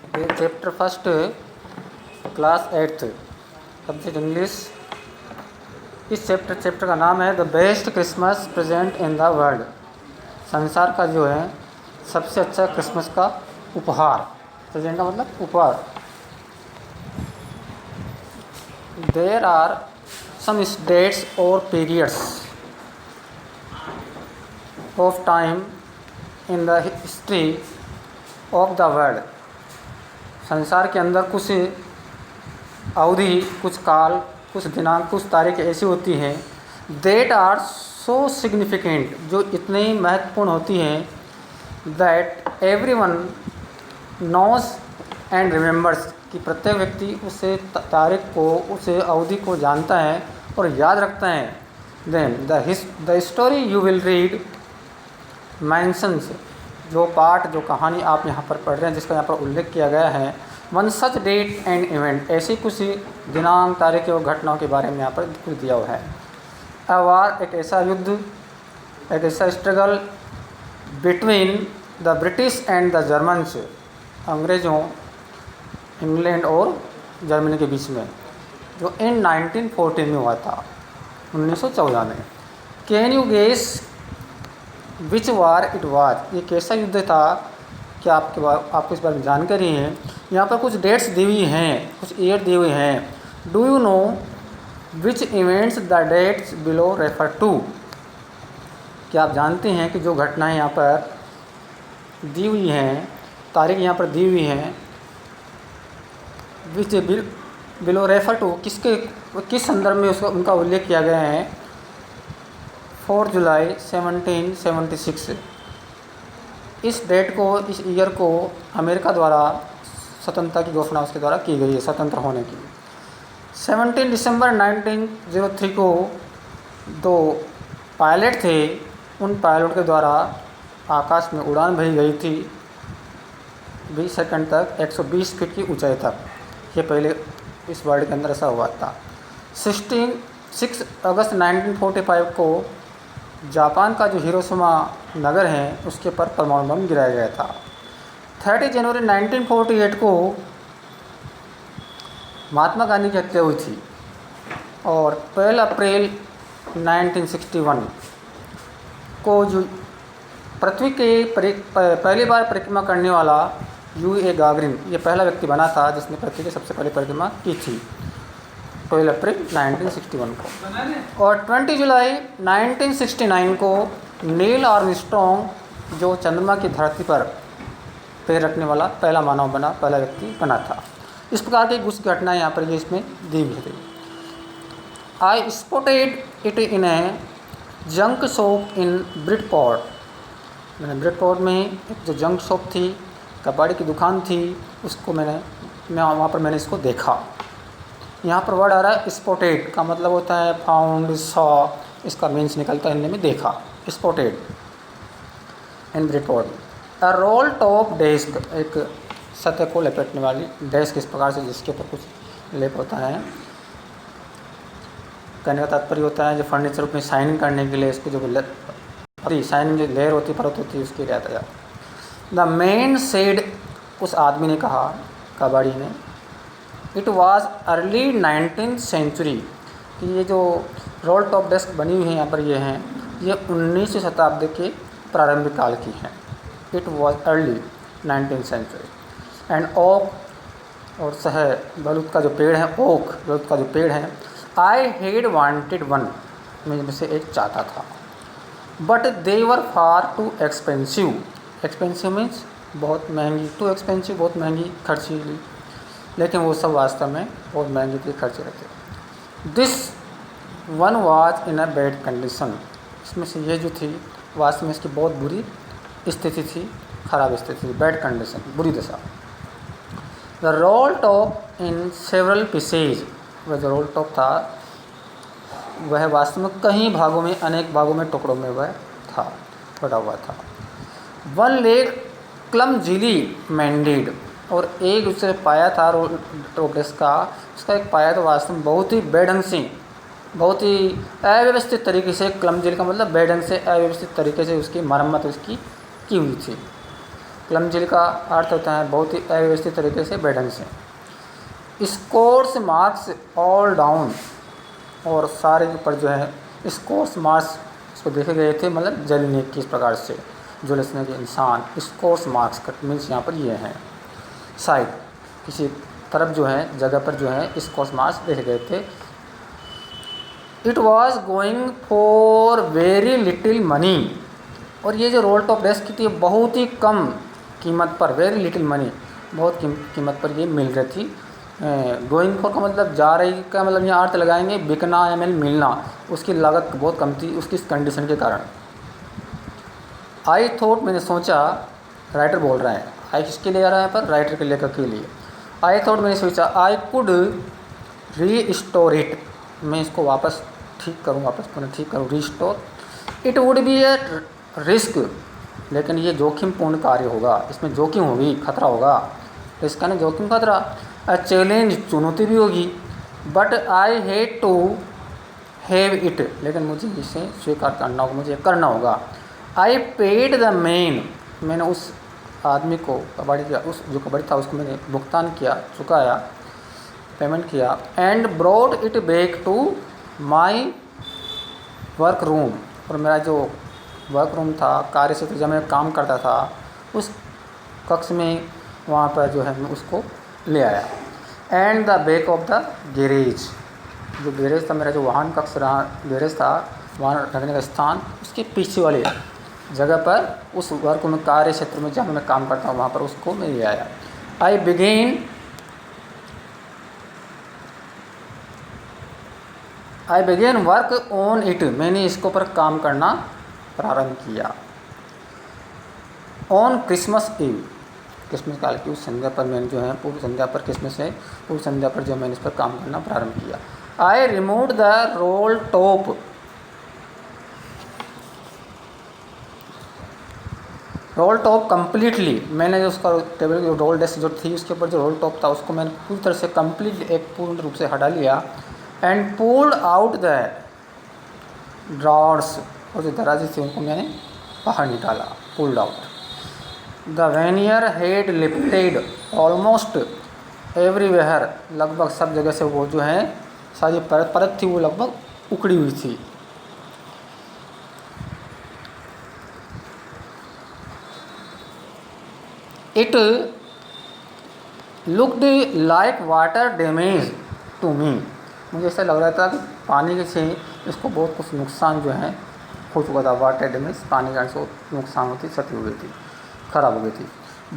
ये chapter first, class 8th, subject English. इस chapter का नाम है the best Christmas present in the world. संसार का जो है सबसे अच्छा क्रिसमस का उपहार। प्रेजेंट का मतलब उपहार। देयर आर सम डेट्स और periods of time in the history of the world. संसार के अंदर कुछ अवधि, कुछ काल, कुछ दिनांक, कुछ तारीख ऐसी होती हैं दैट आर सो सिग्निफिकेंट, जो इतनी महत्वपूर्ण होती हैं, that everyone knows and remembers, कि प्रत्येक व्यक्ति उसे तारीख को, उसे अवधि को जानता है और याद रखता है। Then the story you will read mentions, जो पाठ, जो कहानी आप यहाँ पर पढ़ रहे हैं, जिसका यहाँ पर उल्लेख किया गया है, one such date and event, ऐसी कुछ दिनांक, तारीखें और घटनाओं के बारे में यहाँ पर कुछ दिया हुआ है। अ वार, एक ऐसा युद्ध, एक ऐसा struggle between the British and the Germans, अंग्रेज़ों, इंग्लैंड और जर्मनी के बीच में, जो इन 1914 में हुआ था, 1914 में। Can you guess which war it was, ये कैसा युद्ध था, क्या आपको इस बारे में जानकारी है? यहाँ पर कुछ डेट्स दी हुई हैं, कुछ ईयर दी हुई हैं। Do you know which events the dates below refer to, क्या आप जानते हैं कि जो घटनाएं यहाँ पर दी हुई हैं, तारीख यहाँ पर दी हुई हैं, विच बिलो रेफर टू, किस संदर्भ में उसका उनका उल्लेख किया गया है? 4 जुलाई 1776, इस डेट को, इस ईयर को अमेरिका द्वारा स्वतंत्रता की घोषणा उसके द्वारा की गई है, स्वतंत्र होने की। 17 दिसंबर 1903 को दो पायलट थे, उन पायलट के द्वारा आकाश में उड़ान भरी गई थी 20 सेकंड तक, 120 फीट की ऊंचाई तक। ये पहले इस वर्ल्ड के अंदर ऐसा हुआ था। 6 अगस्त 1945 को जापान का जो हिरोशिमा नगर है, उसके पर परमाणु बम गिराया गया था। 30 जनवरी 1948 को महात्मा गांधी की हत्या हुई थी, और 12 अप्रैल 1961 को जो पृथ्वी के पहली बार परिक्रमा करने वाला यूए गागरिन, ये पहला व्यक्ति बना था जिसने पृथ्वी की सबसे पहले परिक्रमा की थी, 12 अप्रैल 1961 को। और 20 जुलाई 1969 को नील आर्मस्ट्रॉन्ग, जो चंद्रमा की धरती पर पैर रखने वाला पहला मानव बना, पहला व्यक्ति बना था। इस प्रकार की कुछ घटनाएं यहाँ पर ये इसमें दी हुई थी। आई spotted it in A junk shop in Bridport, मैंने ब्रिडपोर्ट में एक जो जंक शॉप थी, कबाड़ी की दुकान थी, उसको मैं वहाँ पर मैंने इसको देखा। यहाँ पर वर्ड आ रहा है स्पॉटेड, का मतलब होता है फाउंड, सॉ, इसका मीन्स निकलता है हिंदी में देखा, spotted in Bridport. A role top desk, एक सतह को लपेटने वाली डेस्क, इस प्रकार से जिसके ऊपर कुछ लेप होता है। कहने का तात्पर्य होता है जो फर्नीचर में शाइनिंग करने के लिए इसको जो शाइनिंग जो लेयर होती है, परत होती है, उसके लिए आता जाता। द मैन सेड, उस आदमी ने कहा, कबाड़ी ने, it was early 19th century, कि ये जो रोल टॉप डेस्क बनी हुई है यहाँ पर, ये हैं, ये 19वीं शताब्दी के प्रारंभिक काल की हैं। It was early 19th century. And oak, और बलूत का जो पेड़ है, ओक बलूत का जो पेड़ है, आई हेड वांटेड वन, मैं से एक चाहता था, but they were far too expensive, expensive means बहुत महंगी, टू एक्सपेंसिव बहुत महंगी, खर्चीली, लेकिन वो सब वास्तव में बहुत महंगी थी, खर्चे रहते। This one was in a bad condition, इसमें से ये जो थी वास्तव में इसकी बहुत बुरी स्थिति थी, खराब स्थिति थी, बैड कंडीशन, बुरी दशा। The role top in several pieces, वह जो रोल टॉप था वह वास्तव में कई भागों में, अनेक भागों में, टुकड़ों में वह था, बटा हुआ था। वन लेग क्लमजीली मैंडेड, और एक उससे पाया था रोल टॉप डेस्क का, उसका एक पाया तो वास्तव में बहुत ही बेढंग से, बहुत ही अव्यवस्थित तरीके से, क्लमजील का मतलब बेढंग से, अव्यवस्थित तरीके से उसकी मरम्मत उसकी की हुई थी। क्लमजिली का अर्थ होता है बहुत ही अव्यवस्थित तरीके से, बेढंग से। स्कोर्स मार्क्स ऑल डाउन, और सारे ऊपर जो है स्कोर्स मार्क्स उसको देखे गए थे, मतलब जलने किस प्रकार से झुलसने के इंसान। स्कोर्स मार्क्स मीन्स यहाँ पर ये हैं साइड, किसी तरफ जो है जगह पर जो है स्कोर्स मार्क्स देखे गए थे। It was going for very little money, और ये जो रोल टॉप डेस्क थी बहुत ही कम कीमत पर, वेरी लिटिल मनी बहुत कीमत पर ये मिल रही थी। गोइंग फॉर का मतलब जा रही का मतलब यहाँ अर्थ लगाएंगे बिकना या मिलना, उसकी लागत बहुत कम थी उसकी कंडीशन के कारण। आई थॉट मैंने सोचा, राइटर बोल रहा है, आई किसके लिए आ रहा है पर राइटर के लेखक के लिए। आई थॉट मैंने सोचा आई कुड री स्टोर इट, मैं इसको वापस ठीक करूँ, वापस पुनः ठीक करूँ, restore. It would be A risk, लेकिन ये जोखिमपूर्ण कार्य होगा, इसमें जोखिम होगी, खतरा होगा। रिस्क है ना, जोखिम खतरा। अ चैलेंज, चुनौती भी होगी। But I hate to have it, लेकिन मुझे इसे स्वीकार करना होगा, मुझे करना होगा। आई पेड द मैन, मैंने उस आदमी को कबाड़ी किया, उस जो कबाड़ी था उसको मैंने भुगतान किया, चुकाया, पेमेंट किया। And brought it back to my work room, और मेरा जो वर्क रूम था, कार्य क्षेत्र जब मैं काम करता था उस कक्ष में, वहाँ पर जो है मैं उसको ले आया। And the back of the garage, जो गैरेज था मेरा, जो वाहन कक्ष रहा गैरेज था, वाहन रखने का स्थान, उसके पीछे वाले जगह पर उस वर्क में कार्य क्षेत्र में जहाँ मैं काम करता हूँ वहाँ पर उसको मैं ले आया। आई बिगेन वर्क ऑन इट, मैंने इसको पर काम करना प्रारंभ किया। ऑन क्रिसमस ईव, क्रिसमस काल की उस संध्या पर मैंने जो है पूर्व संध्या पर, क्रिसमस है पूर्व संध्या पर जो मैंने इस पर काम करना प्रारंभ किया। I remove the role top, role top completely, मैंने जो उसका टेबल की रोल डेस्क जो थी उसके ऊपर जो रोल टॉप था उसको मैंने पूरी तरह से कम्प्लीटली, एक पूर्ण रूप से हटा लिया। And pulled out the drawers, और जो दराज़ी थी उनको मैंने बाहर निकाला, pulled out. The vernier head lifted almost everywhere, लगभग सब जगह से वो जो है सारी परत थी वो लगभग उखड़ी हुई थी। It looked like water damage to me, मुझे ऐसा लग रहा था कि पानी के से इसको बहुत कुछ नुकसान जो है हो चुका था। वाटर डैमेज, पानी का से नुकसान होती, क्षति हो गई थी, खराब हो गई थी।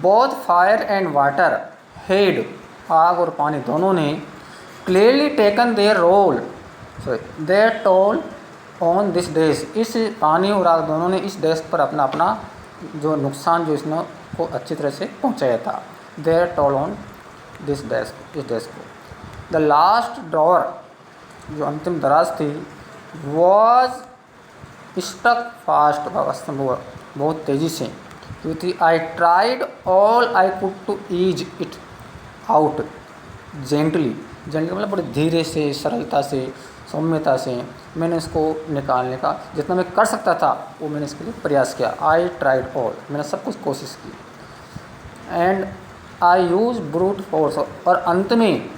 Both fire and water had, आग और पानी दोनों ने clearly taken their role, their toll on this desk, इस पानी और आग दोनों ने इस डेस्क पर अपना अपना जो नुकसान जो इसने को अच्छी तरह से पहुंचाया था। Their toll on this desk, इस डेस्क को। द लास्ट ड्रॉअर, जो अंतिम दराज थी, वॉज स्टक फास्ट, बहुत तेज़ी से क्योंकि I tried all I could to ease it out gently, gently मतलब बड़े धीरे से, सरलता से, सौम्यता से मैंने इसको निकालने का जितना मैं कर सकता था वो मैंने इसके लिए प्रयास किया। आई ट्राइड ऑल, मैंने सब कुछ कोशिश की। And I use brute force, और अंत में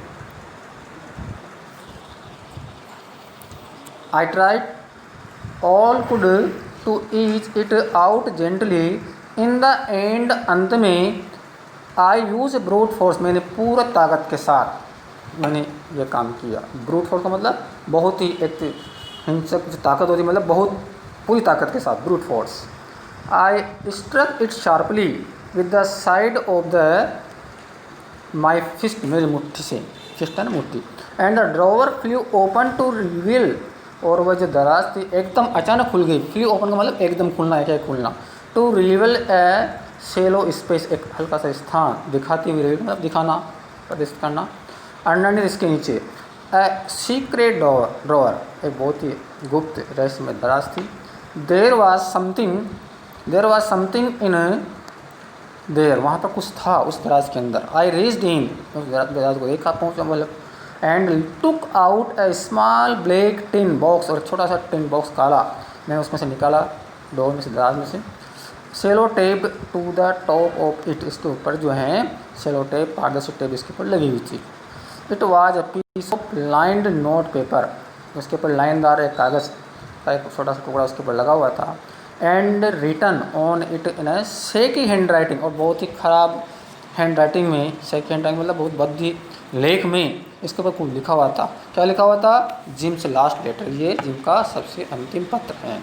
I tried all could to ease it out gently, in the end अंत में आई यूज ब्रूट फोर्स, मैंने पूरा ताकत के साथ मैंने ये काम किया। ब्रूट फोर्स का मतलब बहुत ही एक हिंसक जो ताकत होती है, मतलब बहुत पूरी ताकत के साथ, brute force. I struck it sharply with the side of the my fist, मेरी मुट्ठी से, फिस्ट है ना मुट्ठी। And the drawer flew open to reveal, और वह जो दराज थी एकदम अचानक खुल गई। फ्लू ओपन का मतलब एकदम खुलना, एक खुलना। To reveal a shallow space, एक हल्का सा स्थान दिखाती हुई, मतलब दिखाना, प्रदर्शित करना। अंडरनीथ, इसके नीचे। ए सीक्रेट ड्रॉवर, एक बहुत ही गुप्त रहस्यमय दराज थी। There was something in there, वहाँ पर कुछ था उस दराज के अंदर। आई रीच्ड इन, उस दराज को देखा, पहुँचा, मतलब। And took out A small black tin box, और छोटा सा टिन बॉक्स काला मैंने उसमें से निकाला, डोर में से, दराज में से। Sellotape to the top of it, इसके ऊपर जो है सेलो टेप, पारदर्शी टेप इसके ऊपर लगी हुई थी। It was a piece of lined note paper, उसके ऊपर लाइनदार एक कागज़ का एक छोटा सा टुकड़ा उसके ऊपर लगा हुआ था। And written on it in a shaky hand writing, और बहुत ही ख़राब हैंड राइटिंग में, शेकी हैंड राइटिंग मतलब बहुत बद्धी लेख में इसके ऊपर कुछ लिखा हुआ था। क्या लिखा हुआ था? जिम्स लास्ट लेटर, ये जिम का सबसे अंतिम पत्र है।